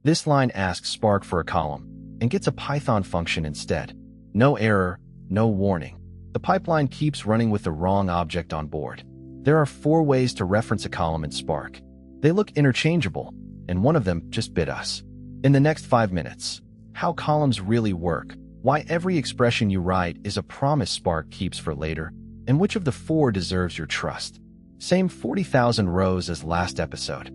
This line asks Spark for a column and gets a Python function instead. No error, no warning. The pipeline keeps running with the wrong object on board. There are 4 ways to reference a column in Spark. They look interchangeable, and one of them just bit us. In the next 5 minutes, how columns really work, why every expression you write is a promise Spark keeps for later, and which of the 4 deserves your trust. Same 40,000 rows as last episode.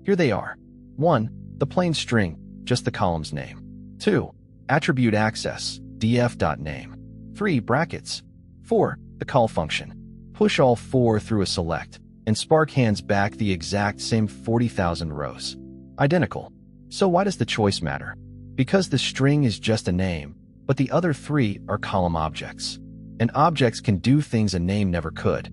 Here they are. 1. The plain string, just the column's name. 2. Attribute access, df.name. 3. Brackets. 4. The call function. Push all 4 through a select, and Spark hands back the exact same 40,000 rows. Identical. So why does the choice matter? Because the string is just a name, but the other 3 are column objects. And objects can do things a name never could.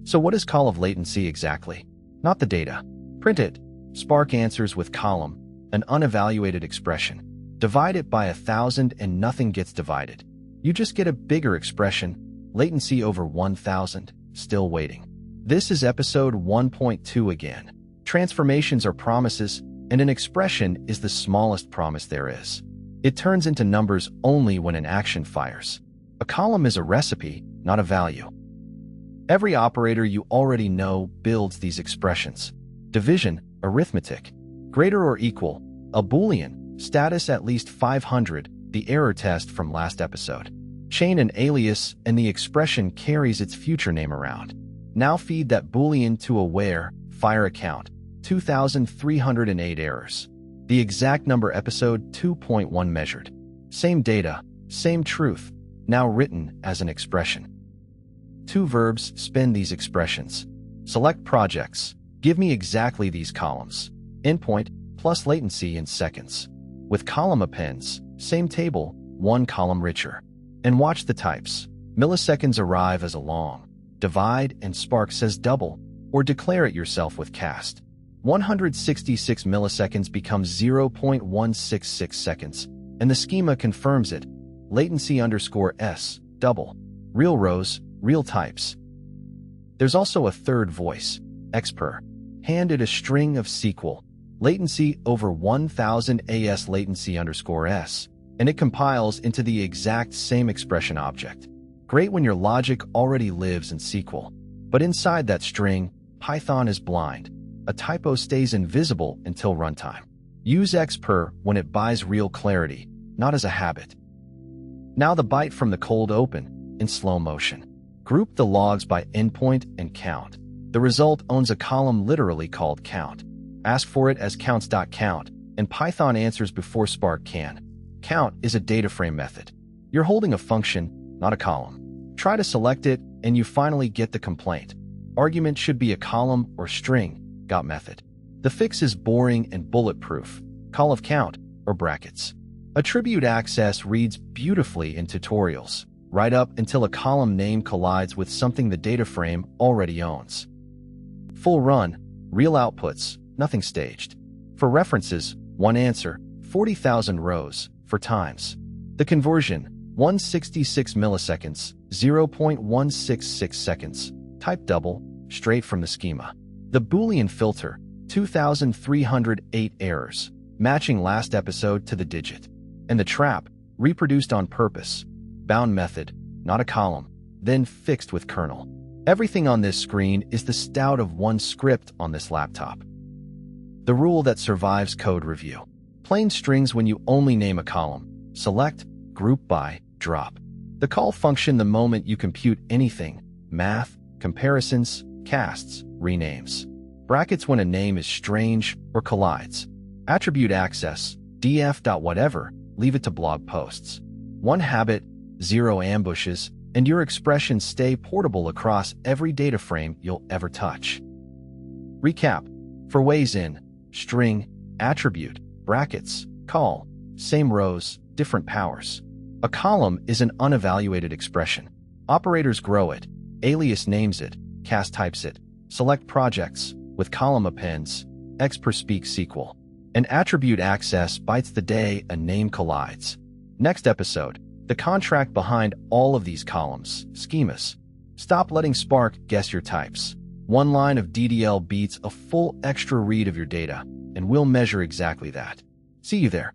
So what is call of latency exactly? Not the data. Print it. Spark answers with column, an unevaluated expression. Divide it by 1,000 and nothing gets divided. You just get a bigger expression, latency over 1,000, still waiting. This is episode 1.2 again. Transformations are promises, and an expression is the smallest promise there is. It turns into numbers only when an action fires. A column is a recipe, not a value. Every operator you already know builds these expressions. Division, arithmetic. Greater or equal, a Boolean, status at least 500, the error test from last episode. Chain an alias, and the expression carries its future name around. Now feed that Boolean to a where, fire a count. 2,308 errors. The exact number episode 2.1 measured. Same data, same truth, now written as an expression. 2 verbs spin these expressions. Select projects. Give me exactly these columns. Endpoint plus latency in seconds. With column appends, same table, 1 column richer. And watch the types. Milliseconds arrive as a long. Divide and Spark says double, or declare it yourself with cast. 166 milliseconds becomes 0.166 seconds, and the schema confirms it. Latency _s, double. Real rows, real types. There's also a third voice, expr. Handed a string of SQL. Latency over 1,000 as latency _s, and it compiles into the exact same expression object. Great when your logic already lives in SQL. But inside that string, Python is blind. A typo stays invisible until runtime. Use expr when it buys real clarity, not as a habit. Now the bite from the cold open, in slow motion. Group the logs by endpoint and count. The result owns a column literally called count. Ask for it as counts.count, and Python answers before Spark can. Count is a DataFrame method. You're holding a function, not a column. Try to select it, and you finally get the complaint. Argument should be a column or string, got method. The fix is boring and bulletproof. Call of count, or brackets. Attribute access reads beautifully in tutorials, right up until a column name collides with something the DataFrame already owns. Full run, real outputs, nothing staged. For references, 1 answer, 40,000 rows, for times. The conversion, 166 milliseconds, 0.166 seconds, type double, straight from the schema. The Boolean filter, 2,308 errors, matching last episode to the digit. And the trap, reproduced on purpose. Bound method, not a column, then fixed with kernel. Everything on this screen is the stout of 1 script on this laptop. The rule that survives code review. Plain strings when you only name a column. Select, groupBy, drop. The call function the moment you compute anything. Math, comparisons, casts, renames. Brackets when a name is strange or collides. Attribute access, df.whatever, leave it to blog posts. 1 habit, 0 ambushes, and your expressions stay portable across every data frame you'll ever touch. Recap. For ways in, string, attribute, brackets, call, same rows, different powers. A column is an unevaluated expression. Operators grow it, alias names it, cast types it, select projects, with column appends, expr speaks SQL. An attribute access bites the day a name collides. Next episode, the contract behind all of these columns, schemas. Stop letting Spark guess your types. 1 line of DDL beats a full extra read of your data, and we'll measure exactly that. See you there.